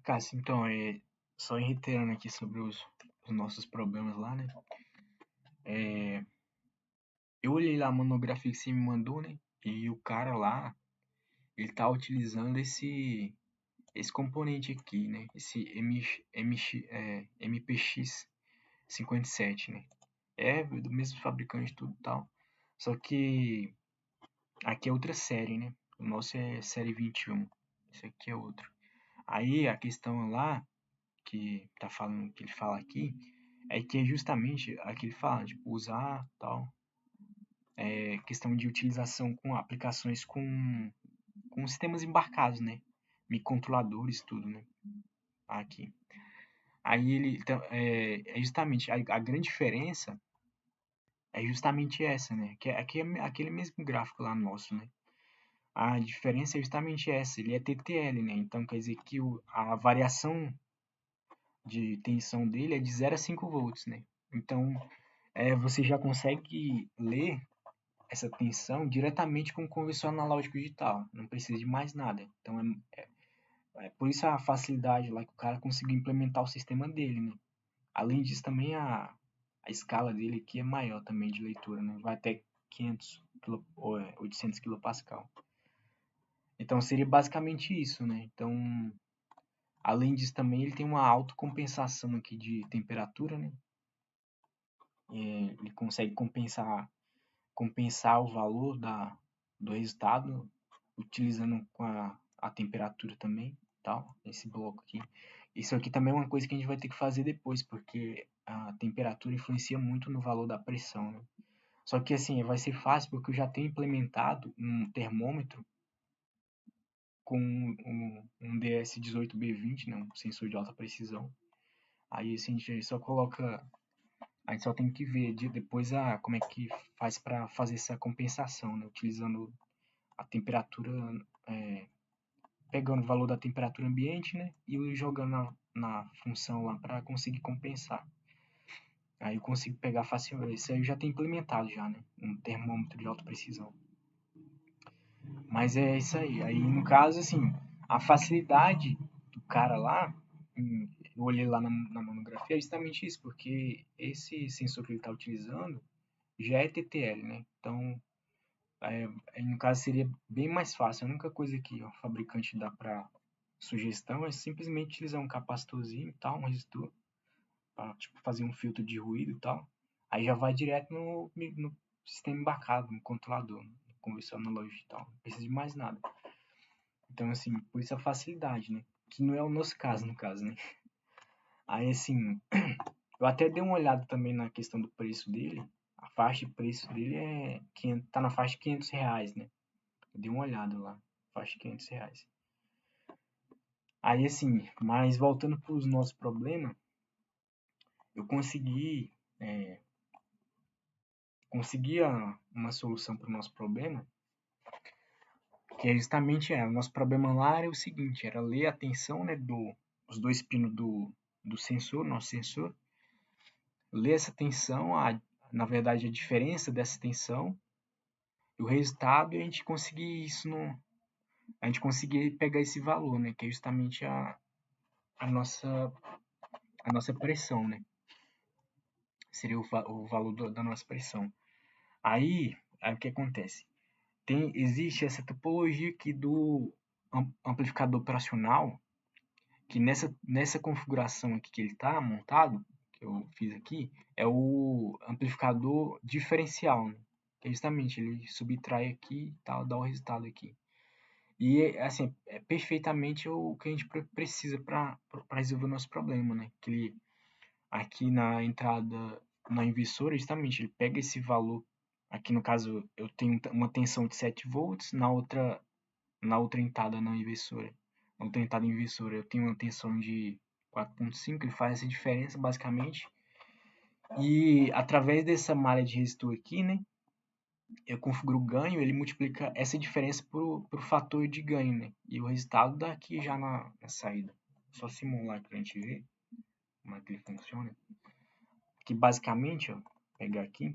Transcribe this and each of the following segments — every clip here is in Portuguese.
Cássio, então, só reiterando aqui sobre os nossos problemas lá, né? Eu olhei lá a monografia que você me mandou, né? E o cara lá, ele tá utilizando esse componente aqui, né? Esse MPX 57, né? É do mesmo fabricante e tudo e tal. Só que aqui é outra série, né? O nosso é série 21. Esse aqui é outro. Aí a questão lá que tá falando, que ele fala aqui, é que é justamente a que ele fala, tipo, usar tal, questão de utilização com aplicações com sistemas embarcados, né? Microcontroladores, tudo, né? Aqui. Aí ele, então, é justamente, a grande diferença é justamente essa, né? Que aqui é aquele mesmo gráfico lá nosso, né? A diferença é justamente essa, ele é TTL, né? Então quer dizer que a variação de tensão dele é de 0 a 5 volts, né? Então, você já consegue ler essa tensão diretamente com o conversor analógico digital, não precisa de mais nada. Então, é por isso a facilidade lá que o cara conseguiu implementar o sistema dele, né? Além disso, também a escala dele aqui é maior também de leitura, né? Vai até 800 kPa. Então, seria basicamente isso, né? Então, além disso também, ele tem uma autocompensação aqui de temperatura, né? Ele consegue compensar o valor do resultado utilizando com a temperatura também, tal, esse bloco aqui. Isso aqui também é uma coisa que a gente vai ter que fazer depois, porque a temperatura influencia muito no valor da pressão, né? Só que assim, vai ser fácil porque eu já tenho implementado um termômetro com um DS18B20, né, um sensor de alta precisão. Aí assim, a gente só coloca. A gente só tem que ver depois como é que faz para fazer essa compensação, né? Utilizando a temperatura, é, pegando o valor da temperatura ambiente, né? E jogando na função lá para conseguir compensar. Aí eu consigo pegar facilmente. Isso aí eu já tenho implementado já, né? Um termômetro de alta precisão. Mas é isso aí. Aí no caso, assim, a facilidade do cara lá, eu olhei lá na monografia, é justamente isso, porque esse sensor que ele está utilizando já é TTL, né? Então, no caso, seria bem mais fácil. A única coisa que o fabricante dá para sugestão é simplesmente utilizar um capacitorzinho e tal, um resistor, para tipo, fazer um filtro de ruído e tal. Aí já vai direto no sistema embarcado, no controlador, no conversor analógico e tal. Não precisa de mais nada. Então, assim, por isso a facilidade, né? Que não é o nosso caso, no caso, né? Aí, assim, eu até dei uma olhada também na questão do preço dele. A faixa de preço dele tá na faixa de R$ 500, né? Eu dei uma olhada lá, faixa de R$ 500. Aí, assim, mas voltando para os nossos problemas, eu consegui uma solução para o nosso problema, que é justamente o nosso problema lá era o seguinte, era ler a tensão, né, os dois pinos do sensor, nosso sensor, ler essa tensão, na verdade a diferença dessa tensão, e o resultado, e a gente conseguir isso a gente conseguir pegar esse valor, né, que é justamente a nossa a nossa pressão, né? Seria o valor da nossa pressão. Aí o que acontece? Existe essa topologia aqui do amplificador operacional, que nessa configuração aqui que ele está montado, que eu fiz aqui, é o amplificador diferencial, né? Que é justamente ele subtrai aqui e tal, dá o resultado aqui. E assim, é perfeitamente o que a gente precisa para resolver o nosso problema, né? Que ele, aqui na entrada na inversora, justamente, ele pega esse valor. Aqui no caso, eu tenho uma tensão de 7 volts, na outra entrada na inversora. Na outra entrada inversora, eu tenho uma tensão de 4,5, ele faz essa diferença basicamente. E através dessa malha de resistor aqui, né, eu configuro o ganho, ele multiplica essa diferença por fator de ganho, né? E o resultado dá aqui já na saída. Só simular aqui pra gente ver como é que ele funciona. Que basicamente, ó, pegar aqui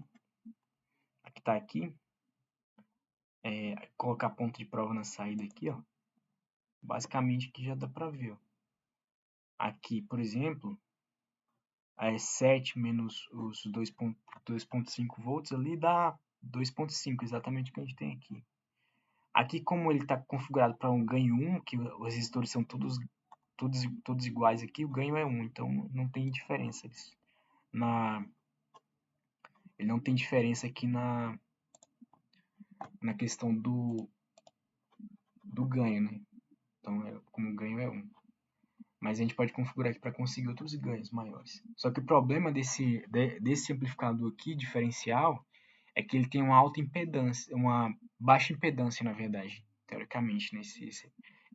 tá aqui, colocar ponto de prova na saída aqui, ó. Basicamente aqui já dá pra ver, ó. Aqui, por exemplo, é 7 menos os 2,5 volts ali dá 2,5, exatamente o que a gente tem aqui. Aqui, como ele está configurado para um ganho 1, que os resistores são todos iguais aqui, o ganho é 1, então não tem diferença. Ele não tem diferença aqui na questão do ganho, né? Então, como o ganho é 1. Mas a gente pode configurar aqui para conseguir outros ganhos maiores. Só que o problema desse amplificador aqui, diferencial, é que ele tem uma alta impedância, uma baixa impedância, na verdade, teoricamente. Né?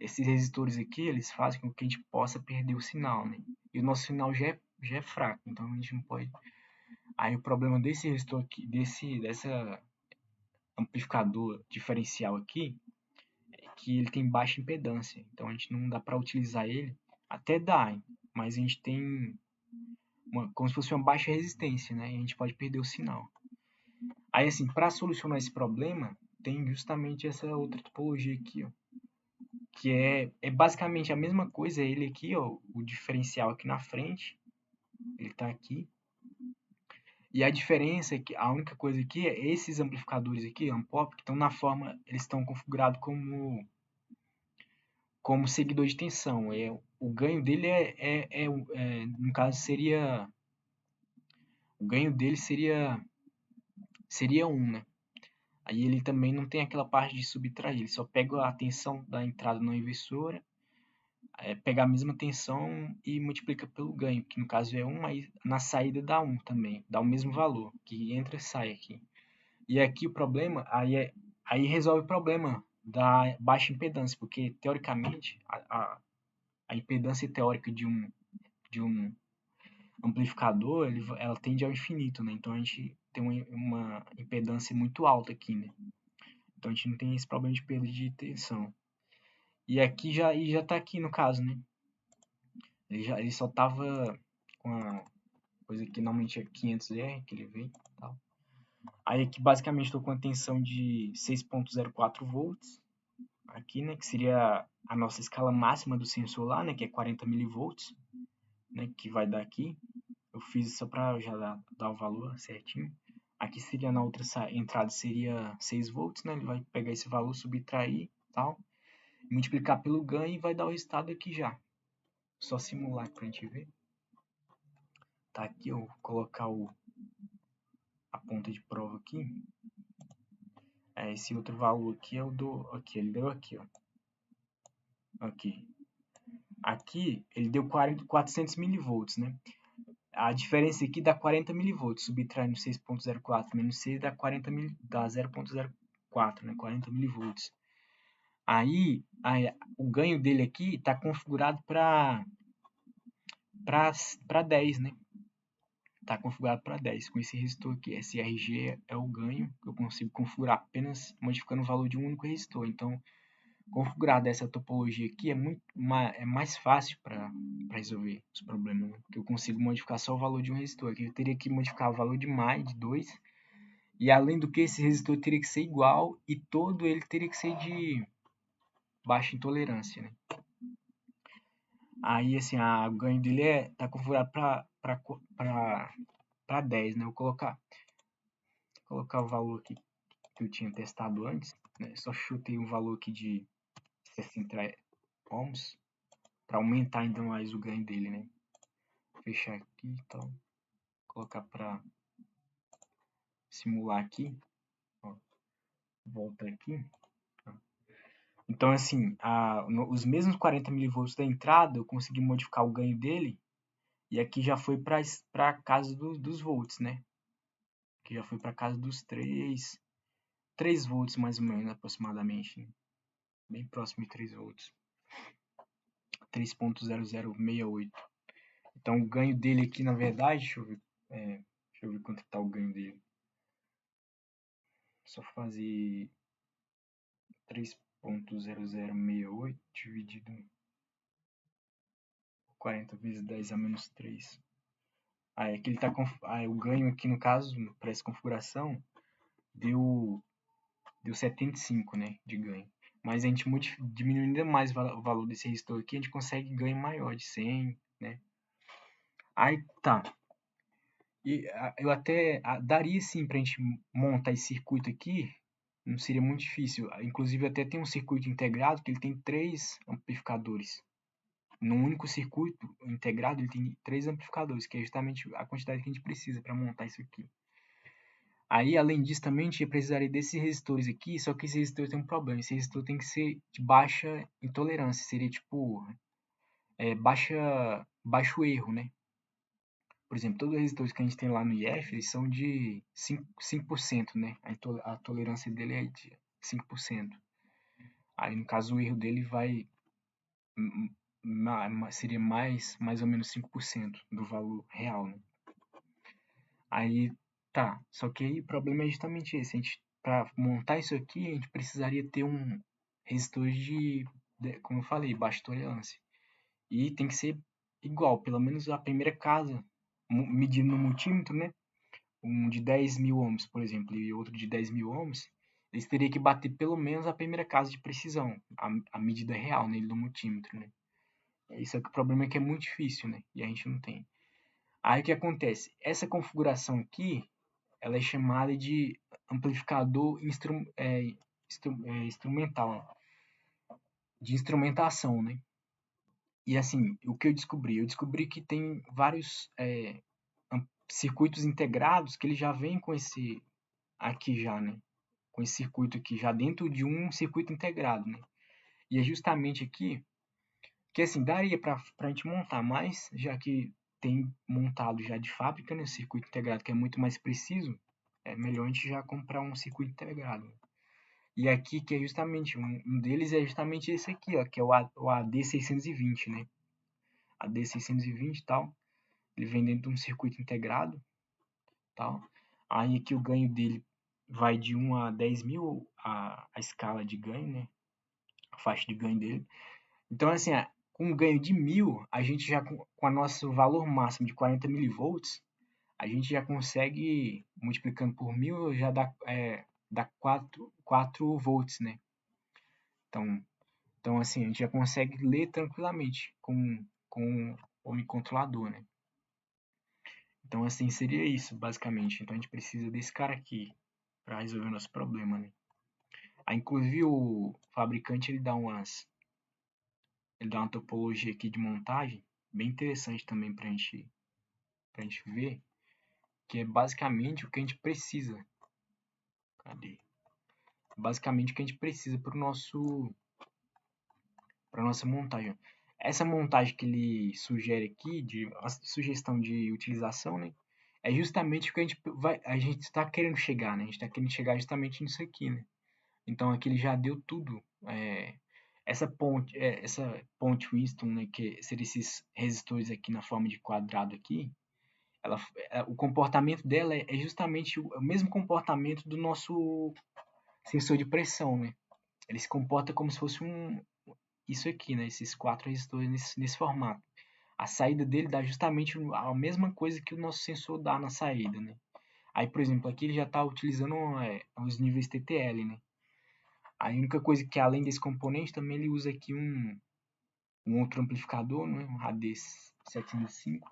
Esses resistores aqui, eles fazem com que a gente possa perder o sinal, né? E o nosso sinal já é fraco, então a gente não pode... Aí o problema desse resistor aqui, dessa amplificador diferencial aqui, é que ele tem baixa impedância, então a gente não dá para utilizar ele, até dá, mas a gente tem como se fosse uma baixa resistência, né? E a gente pode perder o sinal. Aí, assim, para solucionar esse problema, tem justamente essa outra topologia aqui, ó, que é basicamente a mesma coisa, ele aqui, ó, o diferencial aqui na frente, ele está aqui. E a diferença é que a única coisa aqui é esses amplificadores aqui, Ampop, que estão na forma, eles estão configurados como seguidor de tensão. O ganho dele no caso, seria... O ganho dele seria 1, né? Aí ele também não tem aquela parte de subtrair, ele só pega a tensão da entrada na inversora, pega a mesma tensão e multiplica pelo ganho, que no caso é 1, aí na saída dá 1 também, dá o mesmo valor, que entra e sai aqui. E aqui o problema, aí resolve o problema da baixa impedância, porque teoricamente a impedância teórica de um amplificador, ela tende ao infinito, né? Então a gente tem uma impedância muito alta aqui, né? Então a gente não tem esse problema de perda de tensão. E aqui já tá aqui no caso, né? Ele só tava com a coisa que normalmente é 500R que ele vem, tal. Aí aqui basicamente estou com a tensão de 6.04 volts aqui, né, que seria a nossa escala máxima do sensor lá, né, que é 40 milivolts, né, que vai dar aqui. Eu fiz só para já dar o valor certinho. Aqui seria na outra entrada seria 6 volts, né? Ele vai pegar esse valor, subtrair, tal, multiplicar pelo ganho e vai dar o resultado aqui já. Só simular pra gente ver. Tá aqui, eu vou colocar a ponta de prova aqui. Esse outro valor aqui é o do... Aqui, ele deu aqui, ó. Aqui. Aqui, ele deu 400 milivolts, né? A diferença aqui dá 40 milivolts. Subtraindo 6.04 menos 6 dá 0.04, né? 40 milivolts. Aí, o ganho dele aqui está configurado para 10, né? Está configurado para 10. Com esse resistor aqui, esse RG é o ganho que eu consigo configurar apenas modificando o valor de um único resistor. Então, configurar dessa topologia aqui é mais fácil para resolver os problemas, né? Porque eu consigo modificar só o valor de um resistor. Aqui eu teria que modificar o valor de mais, de 2. E além do que, esse resistor teria que ser igual e todo ele teria que ser de baixa intolerância, né? Aí, assim, o ganho dele tá configurado para 10, né? Eu vou colocar o valor aqui que eu tinha testado antes, né? Só chutei um valor aqui de 60 ohms para aumentar ainda mais o ganho dele, né? Vou fechar aqui, então, colocar para simular aqui, ó. Volta aqui. Então, assim, os mesmos 40 milivolts da entrada, eu consegui modificar o ganho dele, e aqui já foi para casa dos volts, né? Que já foi para casa dos 3 volts mais ou menos, aproximadamente, né? Bem próximo de 3 volts. 3.0068. Então o ganho dele aqui, na verdade, deixa eu ver quanto está o ganho dele. Só fazer 3.0068 dividido 40 vezes 10 a menos 3. Aqui ele tá o ganho aqui, no caso, para essa configuração, deu 75, né, de ganho. Mas a gente diminuindo ainda mais o valor desse resistor aqui, a gente consegue ganho maior de 100, né? Aí tá. E eu até daria sim pra gente montar esse circuito aqui, não seria muito difícil. Inclusive até tem um circuito integrado que ele tem 3 amplificadores. Num único circuito integrado ele tem 3 amplificadores, que é justamente a quantidade que a gente precisa para montar isso aqui. Aí, além disso, também a gente precisaria desses resistores aqui, só que esse resistor tem um problema. Esse resistor tem que ser de baixa intolerância, seria tipo baixo erro, né? Por exemplo, todos os resistores que a gente tem lá no IF, eles são de 5%, né? A tolerância dele é de 5%. Aí, no caso, o erro dele seria mais ou menos 5% do valor real, né? Aí, tá. Só que aí o problema é justamente esse. Para montar isso aqui, a gente precisaria ter um resistor como eu falei, baixa tolerância. E tem que ser igual, pelo menos a primeira casa, medindo no multímetro, né? Um de 10.000 ohms, por exemplo, e outro de 10.000 ohms, eles teriam que bater pelo menos a primeira casa de precisão, a medida real nele do multímetro, né? Isso é que o problema é que é muito difícil, né? E a gente não tem. Aí o que acontece? Essa configuração aqui, ela é chamada de amplificador instrumental, de instrumentação, né? E assim, o que eu descobri? Eu descobri que tem vários circuitos integrados que ele já vem com esse aqui já, né? Com esse circuito aqui já dentro de um circuito integrado, né? E é justamente aqui que assim daria para a gente montar, mas já que tem montado já de fábrica, né, circuito integrado que é muito mais preciso, é melhor a gente já comprar um circuito integrado. E aqui que é justamente um deles é justamente esse aqui, ó, que é o AD620, né? AD620 e tal. Ele vem dentro de um circuito integrado, tal. Aí aqui o ganho dele vai de 1 a 10.000 a escala de ganho, né? A faixa de ganho dele. Então, assim, com um ganho de 1.000, a gente já com o nosso valor máximo de 40 milivolts, a gente já consegue, multiplicando por 1.000, já dá 4 volts, né? Então, assim, a gente já consegue ler tranquilamente com o microcontrolador, né? Então, assim, seria isso, basicamente. Então, a gente precisa desse cara aqui para resolver o nosso problema, né? Aí, inclusive, o fabricante, ele dá uma topologia aqui de montagem bem interessante também pra gente ver, que é basicamente o que a gente precisa. Cadê? Basicamente o que a gente precisa para nossa montagem. Essa montagem que ele sugere aqui, a sugestão de utilização, né? É justamente o que a gente está querendo chegar, né? A gente está querendo chegar justamente nisso aqui, né? Então aqui ele já deu tudo. Essa ponte Winston, né? Que seriam esses resistores aqui na forma de quadrado aqui. O comportamento dela é justamente o mesmo comportamento do nosso sensor de pressão, né? Ele se comporta como se fosse isso aqui, né? Esses 4 resistores nesse formato. A saída dele dá justamente a mesma coisa que o nosso sensor dá na saída, né? Aí, por exemplo, aqui ele já está utilizando os níveis TTL, né? A única coisa que além desse componente também ele usa aqui um outro amplificador, né? Um AD705,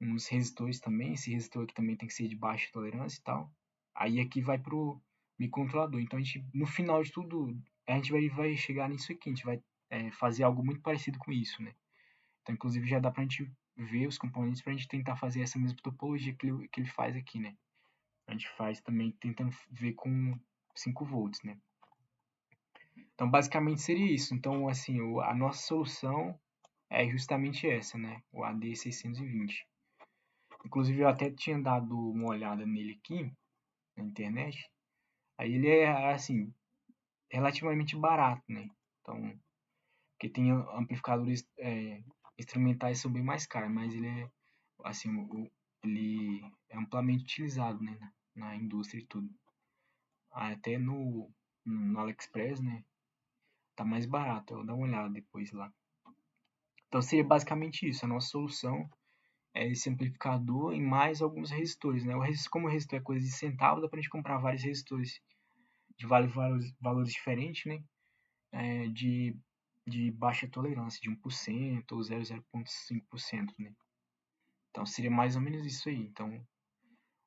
uns resistores também. Esse resistor aqui também tem que ser de baixa tolerância e tal. Aí aqui vai pro microcontrolador. Então a gente, no final de tudo, a gente vai chegar nisso aqui. A gente vai fazer algo muito parecido com isso, né? Então, inclusive, já dá pra gente ver os componentes pra gente tentar fazer essa mesma topologia que ele faz aqui, né? A gente faz também tentando ver com 5 volts, né? Então, basicamente seria isso. Então, assim, a nossa solução é justamente essa, né? O AD620. Inclusive, eu até tinha dado uma olhada nele aqui na internet. Aí ele é, assim, relativamente barato, né? Então, porque tem amplificadores instrumentais que são bem mais caros, mas ele é, assim, ele é amplamente utilizado, né? Na indústria e tudo. Até no AliExpress, né? Tá mais barato. Eu vou dar uma olhada depois lá. Então seria basicamente isso. A nossa solução é esse amplificador e mais alguns resistores, né? Como o resistor é coisa de centavo, dá pra gente comprar vários resistores de valores diferentes, né? De de baixa tolerância, de 1% ou 0,5%, né? Então seria mais ou menos isso aí. Então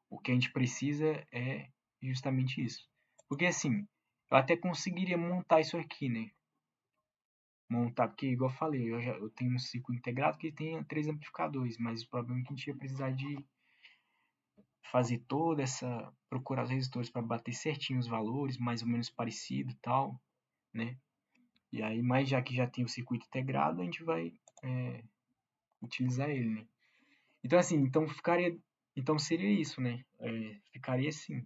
o que a gente precisa é justamente isso. Porque assim, eu até conseguiria montar isso aqui, né? Montar, porque igual eu falei, eu tenho um ciclo integrado que tem 3 amplificadores, mas o problema é que a gente ia precisar de fazer toda essa, procurar os resistores para bater certinho os valores, mais ou menos parecido e tal, né? E aí, mas já que já tem o circuito integrado, a gente vai utilizar ele, né? Então assim, então seria isso, né? Ficaria assim,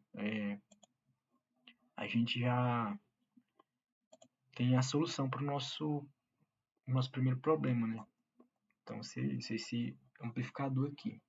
a gente já tem a solução para o nosso primeiro problema, né? Então seria isso, esse amplificador aqui.